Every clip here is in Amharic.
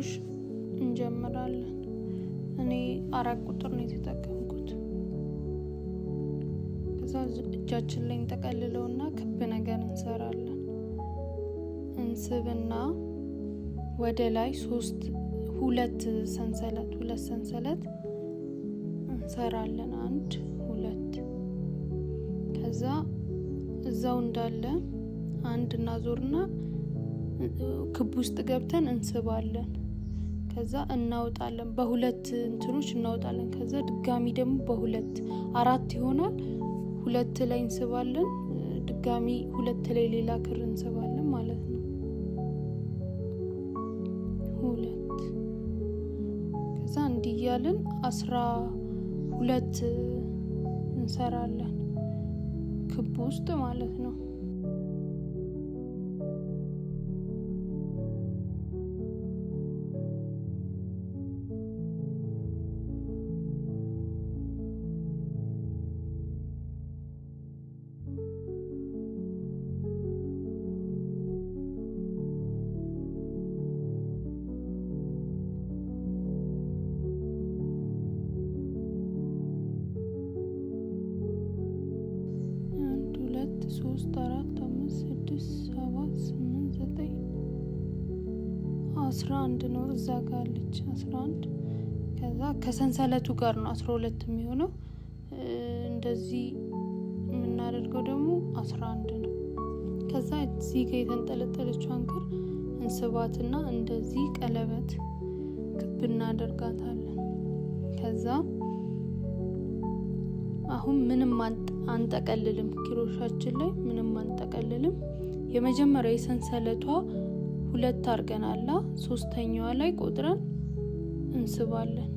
ክሮሽ እንጀምራለን። እኔ 4 ቁጥር ነው የተጠቀምኩት። ከዛ እጃችን ላይ እንጠቀልለውና ክብ ነገር እንሰራለን። እንስብና ወደ ላይ 2 ሰንሰለት እንሰራለን። 1 2 ከዛ እዛው እንዳለ አንድ እናዞርና ክብ ውስጥ ገብተን እንስባለን። ከዛ እናውጣለን። በሁለት እንትኖች እናውጣለን። ከዛ ድጋሚ ደግሞ በሁለት 4 ይሆናል። 2 ላይ እንስባለን። ድጋሚ 2 ላይ ሌላ ክር እንስባለን ማለት ነው። 2 ከዛ እንዲያለን 12 እንሰራለን ክብ ውስጥ ማለት ነው። ሶስት 4 5 6 7 8 9 11 ነው። እዛ ጋር አለች 11። ከዛ ከሰንሰለቱ ጋር ነው 12 የሚሆነው። እንደዚህ የምናደርገው ደግሞ 11 ነው። ከዛ እዚህ ጋር የተንጠለጠለችውን ክር እንስባትና እንደዚህ ቀለበት ክብ እናደርጋታለን። ከዛ አሁን ምንም አንጠቀልልም። ክሮሻችን ላይ ምንም አንጠቀልልም። የመጀመሪያው የሰንሰለቷ 2 አድርገናል። 3ኛዋ ላይ ቆጥረን እንስባለን።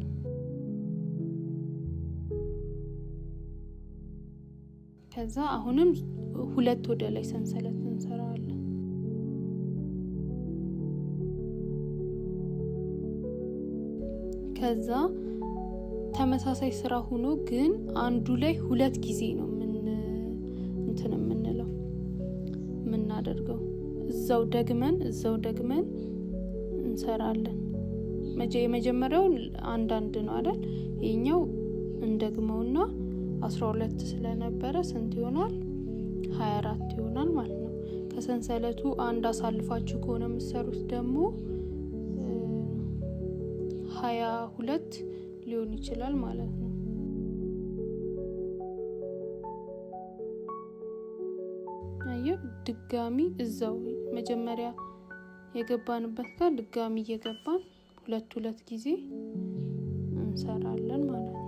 ከዛ አሁንም 2 ወደ ላይ ሰንሰለት እንሰራለን። ከዛ ተመሳሳይ ስራ ሆኖ ግን አንዱ ላይ 2 ጊዜ ነው የምናደርገው። እዛው ደግመን እንሰራለን። የመጀመሪያው አንድ ነው አይደል? ይሄኛው እንደግመውና 12 ስለነበረ ስንት ይሆናል? 24 ይሆናል ማለት ነው። ከሰንሰለቱ አንድ አሳልፋችሁ ከሆነ የምትሰሩት ደግሞ 22 ሊሆን ይችላል ማለት ነው። ድጋሚ እዛው መጀመሪያ የገባንበት ጋር ድጋሚ እየገባን 2 ጊዜ እንሰራለን ማለት ነው።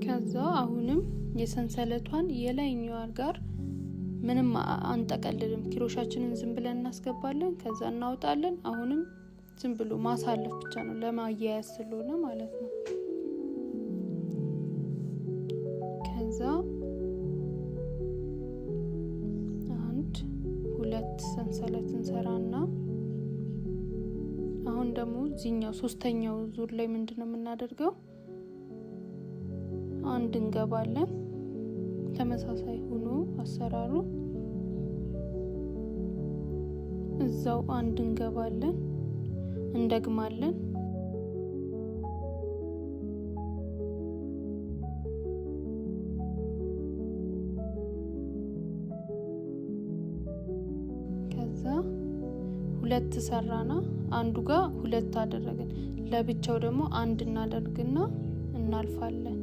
ከዛ አሁንም የሰንሰለቷን የላይኛው ጋር ምንም አንጠቀልልም። ክሮሻችንን ዝም ብለን እናስገባለን። ከዛ እናውጣለን። አሁንም ዝም ብሎ ማሳለፍ ብቻ ነው ለማያያዝ ስለሆነ ማለት ነው። ከዛ 1 2 ሰንሰለት እንሰራና አሁን ደግሞ እዚህኛው 3ኛው ዙር ላይ ምንድነው የምናደርገው? 1 እንገባለን። ተመሳሳይ ሆኖ አሰራሩ እዛው 1 እንገባለን፣ እንደግማለን። ከዛ 2 ሰራና አንዱ ጋር 2 አደረግን። ለብቻው ደግሞ 1 እናደርግና እናልፋለን።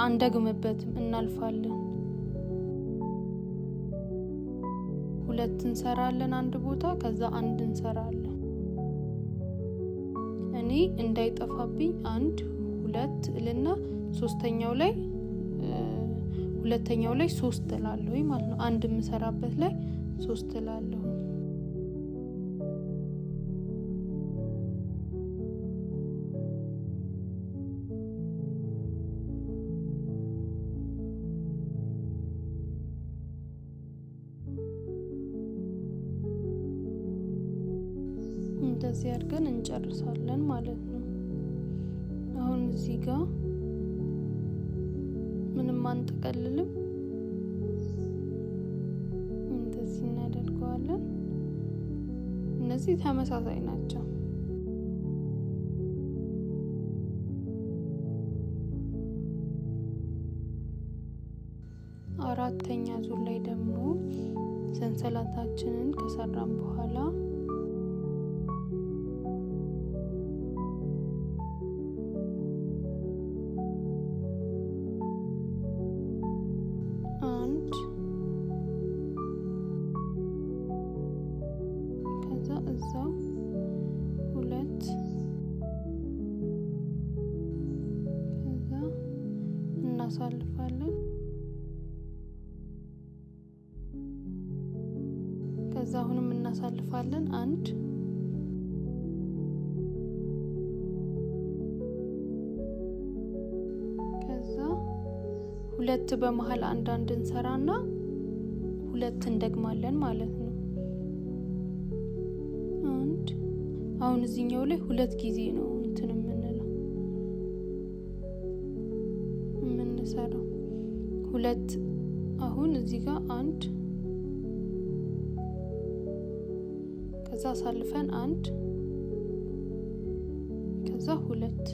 አንደግምበትም እናልፋለን። 2 እንሰራለን አንድ ቦታ። ከዛ 1 እንሰራለን። እኔ እንዳይጠፋብኝ 1 2 እልና 3ኛው ላይ 2ኛው ላይ 3 እላለሁ ማለት ነው። 1 የምሰራበት ላይ 3 እላለሁ። እንደዚህ አድርገን እንጨርሳለን ማለት ነው። አሁን እዚህ ጋር ምንም አንጠቀልልም፣ እንደዚህ እናደርገዋለን። እነዚህ ተመሳሳይ ናቸው። አራተኛ ዙር ላይ ደግሞ ሰንሰለታችንን ከሰራን በኋላ አንድ፣ ከዛ እዛው ሁለት፣ ከዛ እናሳልፋለን። ከዛ አሁንም እናሳልፋለን አንድ፣ ከዛ ሁለት በመሃል አንድ እንሰራና ሁለት እንደግማለን ማለት ነው። አንድ፣ አሁን እዚህኛው ላይ ሁለት ጊዜ ነው እንትን የምንሰራው ሁለት። አሁን እዚህ ጋር አንድ፣ ከዛ አሳልፈን አንድ፣ ከዛ ሁለት።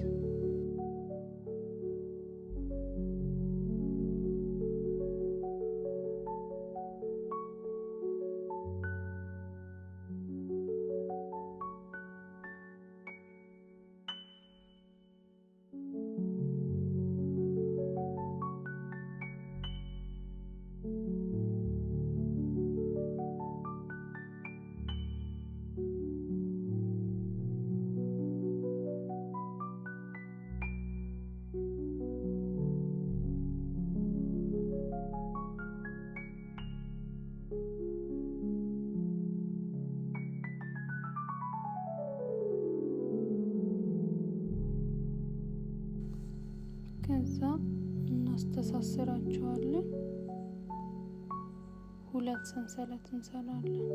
ከዛ እናስተሳስራቸዋለን። ሁለት ሰንሰለት እንሰራለን።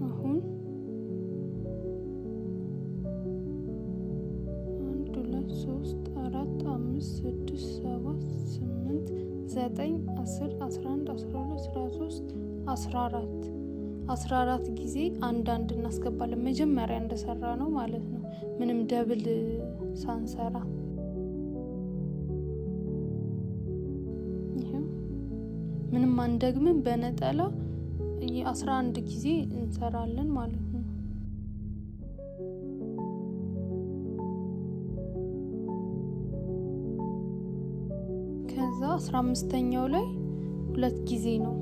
አሁን 1 2 3 4 5 6 7 8 9 10 11 12 13 14 ጊዜ አንዳንድ እናስገባለን። መጀመሪያ እንደሰራ ነው ማለት ነው፣ ምንም ደብል ሳንሰራ። ይሄው ምንም አንደግምም፣ በነጠላ 11 ጊዜ እንሰራለን ማለት ነው። ከዛ 15ኛው ላይ ሁለት ጊዜ ነው።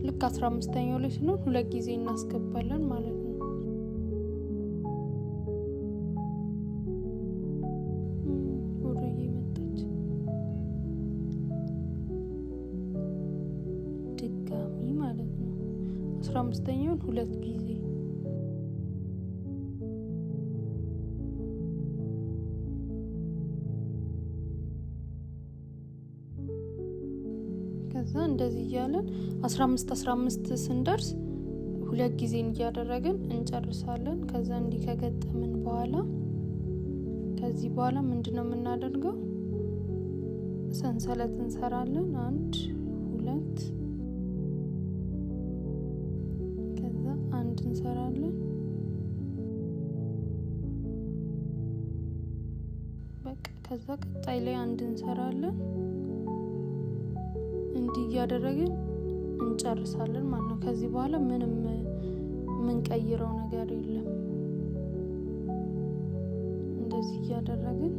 ልክ 15ኛው ላይ ሲሆን ሁለት ጊዜ እናስገባለን ማለት ነው። ወደዬ መጣች ድጋሚ ማለት ነው። 15ኛውን ሁለት ጊዜ ከዛ እንደዚህ እያለን 15 ስንደርስ ሁለት ጊዜ እያደረግን እንጨርሳለን። ከዛ እንዲህ ከገጠምን በኋላ ከዚህ በኋላ ምንድነው የምናደርገው? ሰንሰለት እንሰራለን። 1 2 ከዛ አንድ እንሰራለን። በቃ ከዛ ቀጣይ ላይ አንድ እንሰራለን። እንዲህ እያደረግን እንጨርሳለን ማለት ነው። ከዚህ በኋላ ምንም የምንቀይረው ነገር የለም። እንደዚህ እያደረግን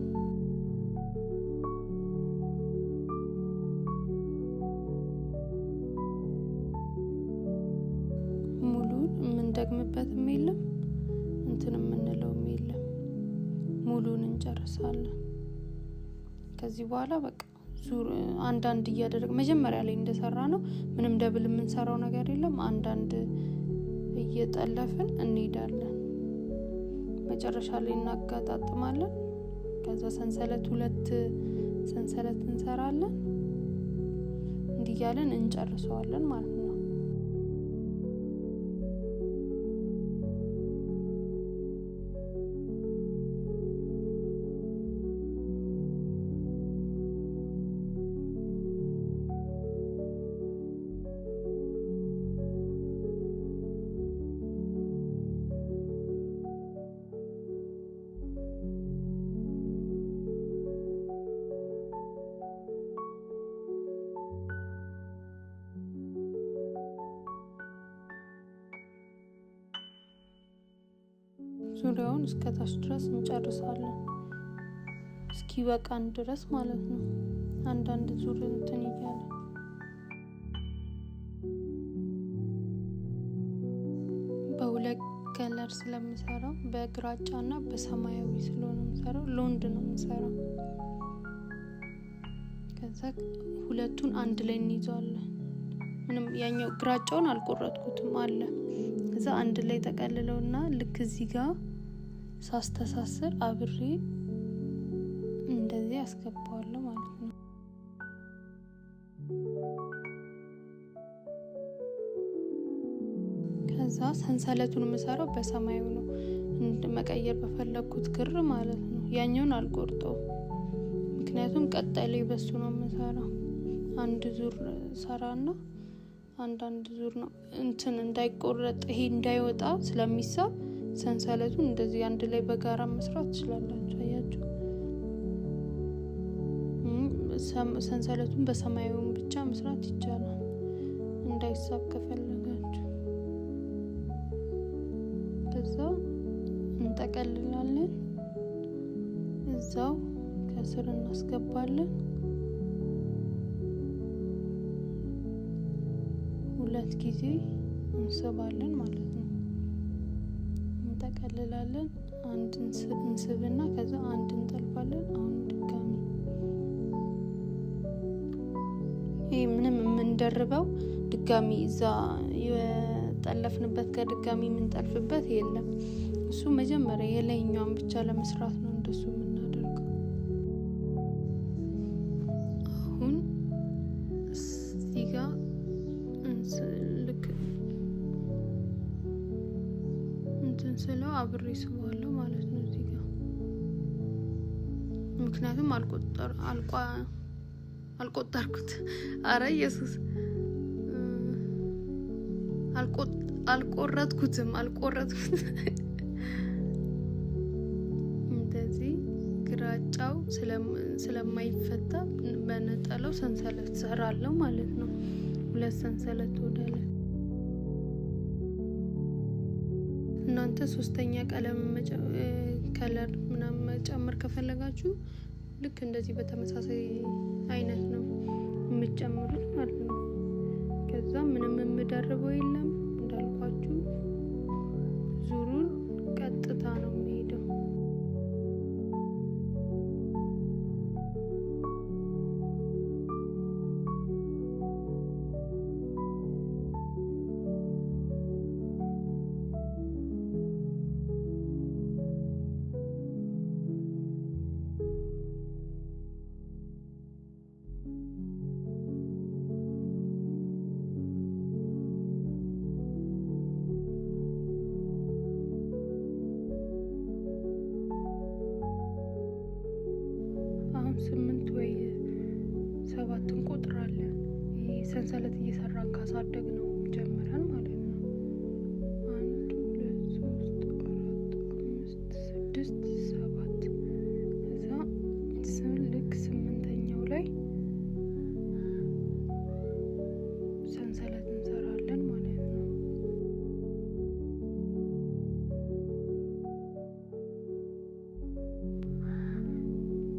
ሙሉን የምንደግምበትም የለም እንትን የምንለውም የለም። ሙሉን እንጨርሳለን። ከዚህ በኋላ በቃ ዙር አንዳንድ እያደረግ መጀመሪያ ላይ እንደሰራ ነው ምንም ደብል የምንሰራው ነገር የለም። አንዳንድ እየጠለፍን እንሄዳለን። መጨረሻ ላይ እናጋጣጥማለን። ከዛ ሰንሰለት 2 ሰንሰለት እንሰራለን። እንዲህ እያለን እንጨርሰዋለን ማለት ነው። ዙሪያውን እስከታች ድረስ እንጨርሳለን። እስኪበቃን ድረስ ማለት ነው። አንዳንድ ዙር እንትን እያለ በሁለት ከለር ስለምሰራው በግራጫና በሰማያዊ ስለሆነ የምሰራው ሎንድ ነው የምሰራው። ከዛ ሁለቱን አንድ ላይ እንይዛለን። ምንም ያኛው ግራጫውን አልቆረጥኩትም አለ። ከዛ አንድ ላይ ተቀልለውና ልክ እዚህ ጋር ሳስተሳስር አብሬ እንደዚህ አስገባዋለሁ ማለት ነው። ከዛ ሰንሰለቱን የምሰራው በሰማያዊ ነው መቀየር በፈለኩት ክር ማለት ነው። ያኛውን አልቆርጠው ምክንያቱም ቀጣይ ላይ በሱ ነው የምሰራው። አንድ ዙር ሰራና አንዳንድ ዙር ነው እንትን እንዳይቆረጥ ይሄ እንዳይወጣ ስለሚሳብ ሰንሰለቱን እንደዚህ አንድ ላይ በጋራ መስራት ትችላላችሁ። አያችሁ ሰንሰለቱን በሰማያዊው ብቻ መስራት ይቻላል እንዳይሳብ ከፈለጋችሁ። ከዛ እንጠቀልላለን። እዛው ከስር እናስገባለን። 2 ጊዜ እንስባለን ማለት ነው። እንጠቀልላለን። አንድ እንስብና ከዛ አንድ እንጠልፋለን። አሁን ድጋሚ ይሄ ምንም የምንደርበው ድጋሚ እዛ የጠለፍንበት ከድጋሚ የምንጠልፍበት የለም። እሱ መጀመሪያ የላይኛውን ብቻ ለመስራት ነው እንደሱ የምናደርገው። አሁን እዚህ ጋር ልክ እንትን ስለው አብሬ ስበዋለሁ ማለት ነው እዚህ ጋር። ምክንያቱም አልቆጠርኩት። አረ ኢየሱስ አልቆረጥኩትም። እንደዚህ ግራጫው ስለማይፈታ በነጠላው ሰንሰለት ሰራለሁ ማለት ነው። 2 ሰንሰለት ወዳለ እናንተ 3ኛ ቀለም ከለር ምናምን መጨመር ከፈለጋችሁ ልክ እንደዚህ በተመሳሳይ አይነት ነው የምትጨምሩት ማለት ነው። ከዛ ምንም የምደርበው የለም እንዳልኳችሁ ዙሩን ቀጥታ ነው የሚሄደው። አሁን 8 ወይ 7 እንቆጥራለን። ይሄ ሰንሰለት እየሰራን ካሳደግ ነው ጀምረን ማለት ነው። 1 2 3 4 5 6 7 እዛ ልክ 8ኛው ላይ ሰንሰለት እንሰራለን ማለት ነው።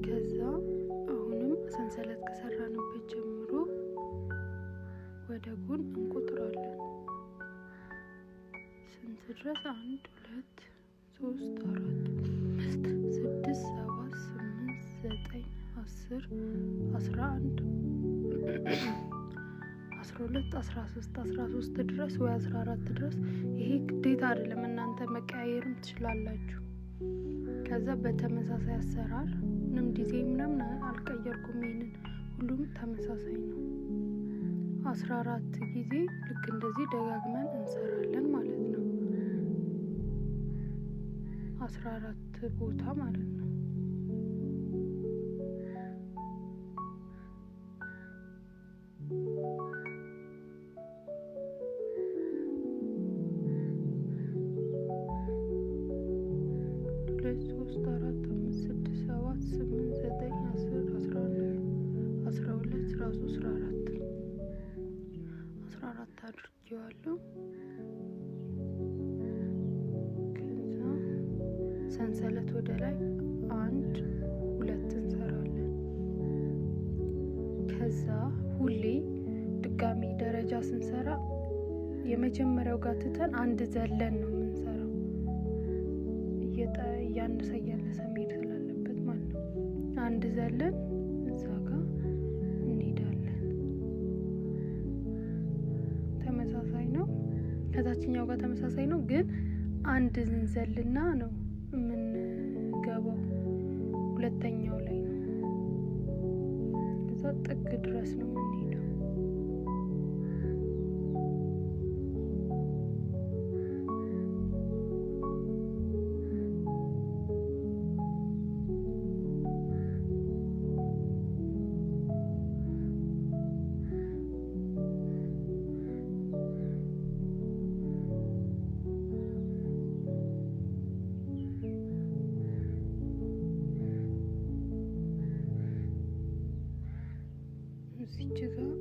ከዛ አሁንም ሰንሰለት ከሰራንበት ጀምሮ ወደ ጎን እንቆጥራለን። ስንት ድረስ? 1 2 3 4 5 6 7 8 9 10 11 12 13 ድረስ ወይ 14 ድረስ። ይሄ ግዴታ አይደለም፣ እናንተ መቀያየርም ትችላላችሁ። ከዛ በተመሳሳይ አሰራር ምንም ዲዛይን ምናምን አልቀየርኩም። ይሄንን ሁሉም ተመሳሳይ ነው። 14 ጊዜ ልክ እንደዚህ ደጋግመን እንሰራለን ማለት ነው። 14 ቦታ ማለት ነው። አድርጌዋለሁ። ከዛ ሰንሰለት ወደ ላይ 1 2 እንሰራለን። ከዛ ሁሌ ድጋሚ ደረጃ ስንሰራ የመጀመሪያው ጋር ትተን አንድ ዘለን ነው የምንሰራው። እያነሰ መሄድ ስላለበት ማለት ነው። አንድ ዘለን እዛ ጋር እንሄዳለን። ተመሳሳይ ነው፣ ከታችኛው ጋር ተመሳሳይ ነው፣ ግን አንድ እንዘልና ነው የምንገባው። ሁለተኛው ላይ ነው። ከዛ ጥግ ድረስ ነው የምንሄደው። እዚች ጋር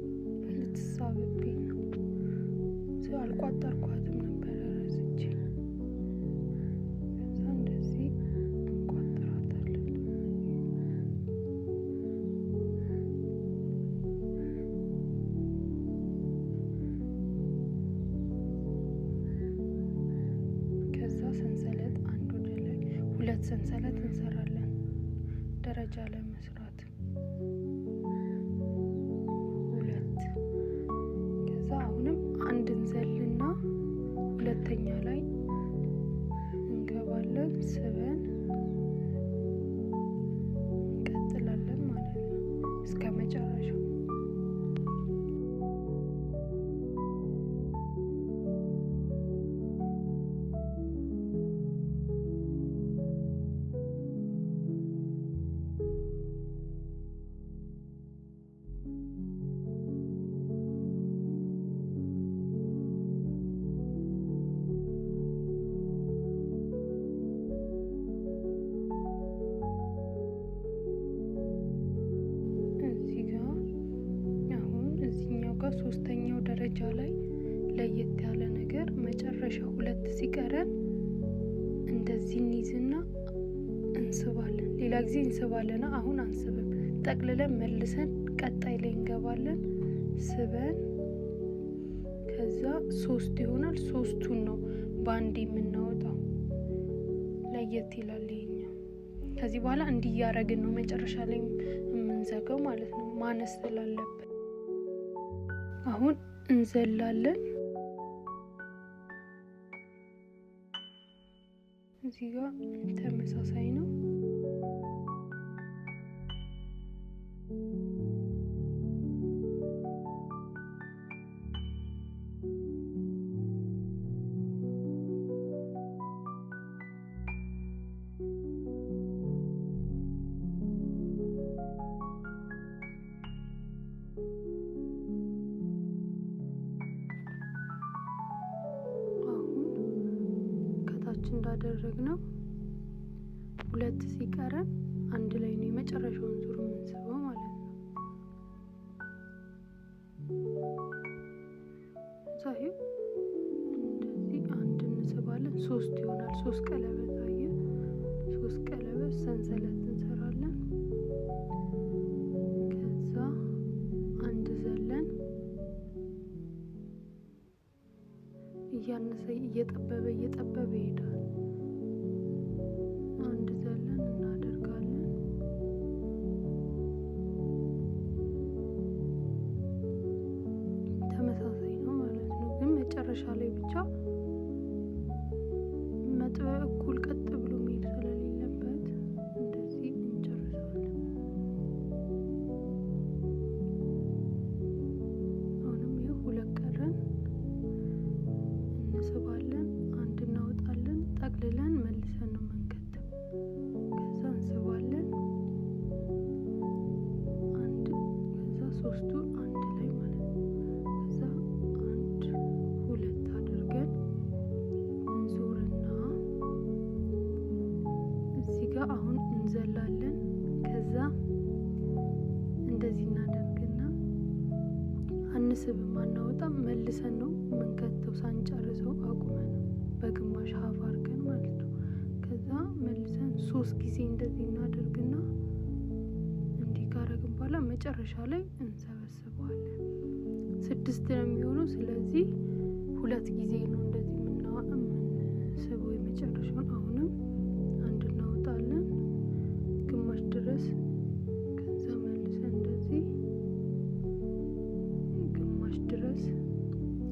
ልትሳብብኝ ነው። አልቋጠርኳትም ነበር ረስቼ። ከዛ እንደዚህ እንቋጥራታለን። ከዛ ሰንሰለት አንድ ወደ ላይ 2 ሰንሰለት እንሰራለን ደረጃ ለመስራት። አንድ እንዘልና ሁለተኛ ላይ እንገባለን። ስበን እንቀጥላለን ማለት ነው እስከ መጨረሻው። ሶስተኛው ደረጃ ላይ ለየት ያለ ነገር መጨረሻ 2 ሲቀረን እንደዚህ እንይዝና እንስባለን። ሌላ ጊዜ እንስባለን፣ አሁን አንስብም። ጠቅልለን መልሰን ቀጣይ ላይ እንገባለን። ስበን ከዛ 3 ይሆናል። 3ቱን ነው ባንዲ የምናወጣው። ለየት ይላል ይሄኛው። ከዚህ በኋላ እንዲያረግን ነው መጨረሻ ላይ የምንዘጋው ማለት ነው፣ ማነስ ስላለበት። አሁን እንዘላለን። እዚህ ጋር ተመሳሳይ ነው። እንዳደረግነው 2 ሲቀረን አንድ ላይ ነው የመጨረሻውን ዙር የምንስበው ማለት ነው። ዛሬው እንደዚህ አንድ እንስባለን። 3 ይሆናል። 3 ቀለበት አየ። 3 ቀለበት ሰንሰለት እንሰራለን። ከዛ አንድ ዘለን እያነሰ እየጠበበ ይሄዳል። አንድ ዘለን እናደርጋለን። ብቻ መጥበያ እኩል ቀጥ ብሎ መሄድ ስለሌለበት እንደዚህ እንጨርሳለን። አሁንም ይኸው 2 ቀረን። እንስባለን፣ አንድ እናወጣለን፣ ጠቅልለን መልሰን ነው መንከተው። ከዛ እንስባለን አንድ፣ ከዛ 3ቱን አንድ ላይ ማለት ነው። ከዛ 1 2 አድርገን እንዞርና እዚህ ጋር አሁን እንዘላለን። ከዛ እንደዚህ እናደርግና አንስብም፣ አናወጣም፣ መልሰን ነው መንከተው ሳንጨርሰው አቁመን በግማሽ ሀፍ አድርገን ማለት ነው። ከዛ መልሰን 3 ጊዜ እንደዚህ እናደርግና እንዲህ ካረግን በኋላ መጨረሻ ላይ እንሰበስበዋለን። 6 ነው የሚሆነው። ስለዚህ 2 ጊዜ ነው እንደዚህ የምንስበው የመጨረሻውን። አሁንም አንድ እናወጣለን ግማሽ ድረስ፣ ከዛ መልሰን እንደዚህ ግማሽ ድረስ፣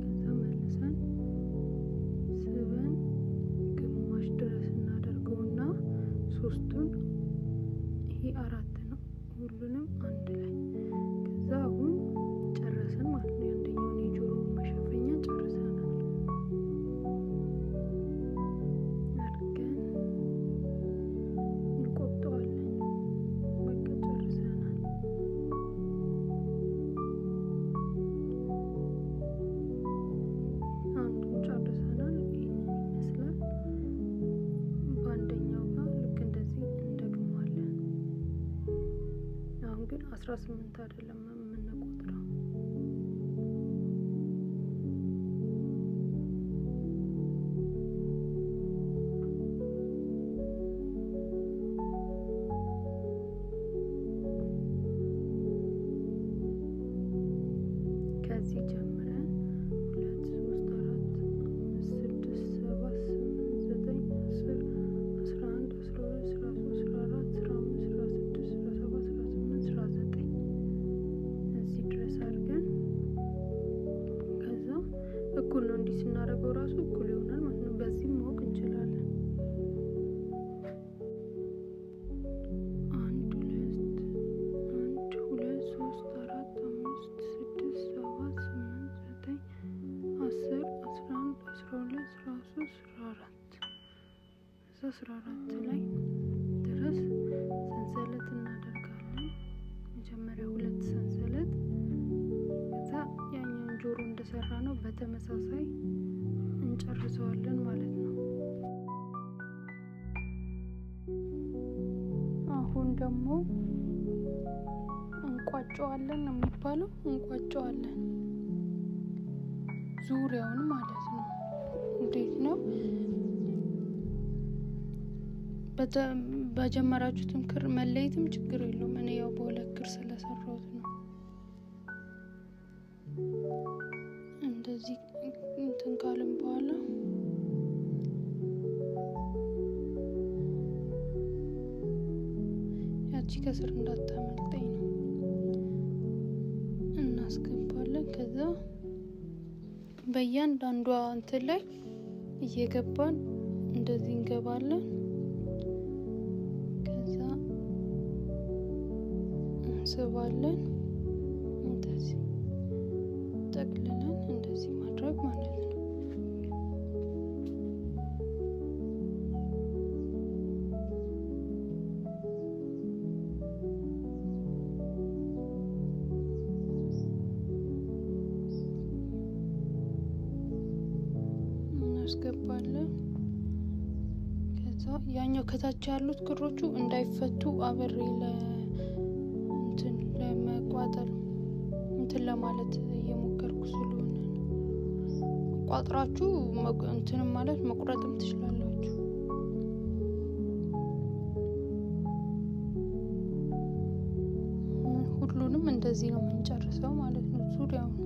ከዛ መልሰን ስበን ግማሽ ድረስ እናደርገውና 3ቱን ይሄ 4 ነው ሁሉንም አንድ ላይ። ከዛ አሁን ጨረስን ማለት ነው። የአንደኛውን የጆሮውን መሸፈኛ ጨርሰናል። አድርገን እንቆጠዋለን። በቃ ጨርሰናል። አንዱን ጨርሰናል። ይህንን ይመስላል። በአንደኛው ጋር ልክ እንደዚህ እንደግመዋለን። አሁን ግን 18 አይደለም የምንቆጥረው። ከዚህ ጀምረን 2 3 4 5 6 7 8 9 10 11 12 13 14 15 16 17 18 19 እዚህ ድረስ አድርገን ከዛ እኩል ነው። እንዲህ ስናደርገው ራሱ እኩል ይሆናል ማለት ነው። በዚህም ማወቅ እንችላለን። 1 2 3 4 5 6 7 8 9 10 11 12 13 14 እዛ 14 ላይ ድረስ ሰንሰለት እናደርጋለን። መጀመሪያ 2 ሰንሰለት፣ ከዛ ያኛውን ጆሮ እንደሰራ ነው በተመሳሳይ እንጨርሰዋለን ማለት ነው። አሁን ደግሞ እንቋጨዋለን ነው የሚባለው። እንቋጨዋለን ዙሪያውን ማለት ነው። እንዴት ነው? በጀመራችሁትም ክር መለየትም ችግር የለውም። እኔ ያው በ2 ክር ስለሰራሁት ነው። እንደዚህ እንትን ካልን በኋላ ያቺ ከስር እንዳታመልጠኝ ነው እናስገባለን። ከዛ በእያንዳንዷ እንትን ላይ እየገባን እንደዚህ እንገባለን። ከዛ እንስባለን። እንደዚህ ጠቅልለን እንደዚህ ማድረግ ማለት ነው። እናስገባለን። ከዛ ያኛው ከታች ያሉት ክሮቹ እንዳይፈቱ አብሬ ለመቋጠር እንትን ለማለት እየሞከርኩ ስለሆነ ቋጥራችሁ እንትን ማለት መቁረጥም ትችላላችሁ። ሁሉንም እንደዚህ ነው የምንጨርሰው ማለት ነው። ዙሪያውን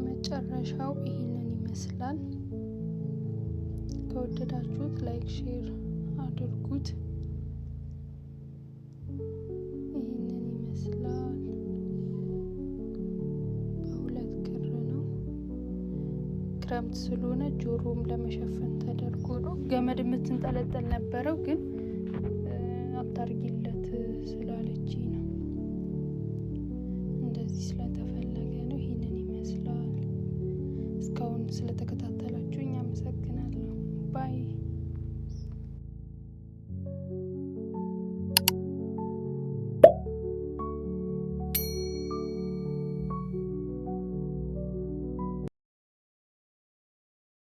መጨረሻው ይህንን ይመስላል። ከወደዳችሁት ላይክ፣ ሼር አድርጉት። ይህንን ይመስላል። ክረምት ስለሆነ ጆሮም ለመሸፈን ተደርጎ ነው። ገመድ የምትንጠለጠል ነበረው ግን አታርጊለት ስላለችኝ ነው። እንደዚህ ስለተፈለገ ነው። ይሄንን ይመስላል። እስካሁን ስለተከታተላችሁኝ አመሰግናለሁ። ባይ